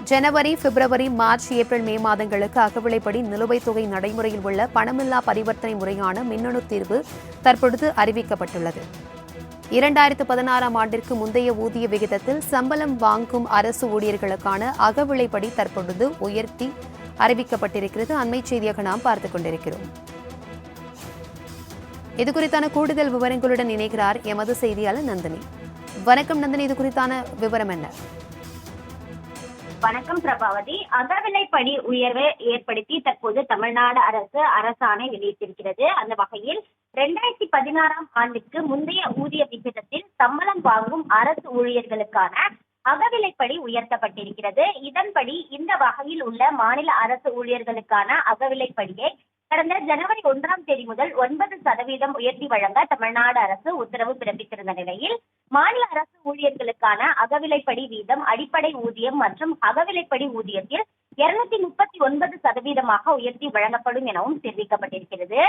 ஜனவரி, பிப்ரவரி, March, April, மே மாதங்களுக்கு அகவிலைப்படி நிலுவைத் தொகை நடைமுறையில் உள்ள பணமில்லா பரிவர்த்தனை முறையான மின்னணு தீர்வு தற்பொழுது அறிவிக்கப்பட்டுள்ளது. 2016ஆம் ஆண்டிற்கு முந்தைய ஊதிய விகிதத்தில் சம்பளம் வாங்கும் அரசு ஊழியர்களுக்கான அகவிலைப்படி தற்பொழுது உயர்த்தி அறிவிக்கப்பட்டிருக்கிறது. அண்மை செய்தியாக நாம் பார்த்துக் கொண்டிருக்கிறோம். இதுகுறித்தான கூடுதல் விவரங்களுடன் இணைகிறார் எமது செய்தியாளர் நந்தினி. வணக்கம் நந்தினி, இது குறித்தான விவரம் என்ன? வணக்கம் பிரபாவதி. அகவிலைப்படி உயர்வை ஏற்படுத்தி தற்போது தமிழ்நாடு அரசு அரசாணை வெளியிட்டிருக்கிறது. அந்த வகையில் 2016ஆம் ஆண்டுக்கு முந்தைய ஊதிய விகிதத்தில் சம்பளம் வாங்கும் அரசு ஊழியர்களுக்கான அகவிலைப்படி உயர்த்தப்பட்டிருக்கிறது. இதன்படி இந்த வகையில் உள்ள மாநில அரசு ஊழியர்களுக்கான அகவிலைப்படியை கடந்த ஜனவரி 1ஆம் தேதி முதல் 9% உயர்த்தி வழங்க தமிழ்நாடு அரசு உத்தரவு பிறப்பித்திருந்த நிலையில் மாநில அரசு ஊழியர்களுக்கான அகவிலைப்படி வீதம் அடிப்படை ஊதியம் மற்றும் அகவிலைப்படி ஊதியத்தில் 239% உயர்த்தி வழங்கப்படும் எனவும் தெரிவிக்கப்பட்டிருக்கிறது.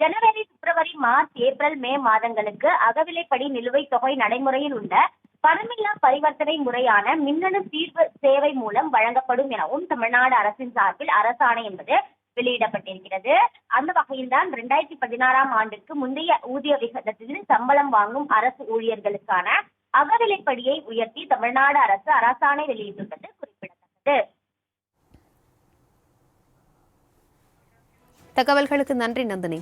ஜனவரி, பிப்ரவரி, மார்ச், ஏப்ரல், மே மாதங்களுக்கு அகவிலைப்படி நிலுவைத் தொகை நடைமுறையில் உள்ள பணமில்லா பரிவர்த்தனை முறையான மின்னணு தீர்வு சேவை மூலம் வழங்கப்படும் எனவும் தமிழ்நாடு அரசின் சார்பில் அரசாணை என்பது வெளியிடப்பட்டிருக்கிறது. அந்த வகையில்தான் 2016ஆம் ஆண்டுக்கு முந்தைய ஊதிய விகிதத்தில் சம்பளம் வாங்கும் அரசு ஊழியர்களுக்கான அகவிலைப்படியை உயர்த்தி தமிழ்நாடு அரசு அரசாணை வெளியிட்டுள்ளது குறிப்பிடத்தக்கது. தகவல்களுக்கு நன்றி நந்தினி.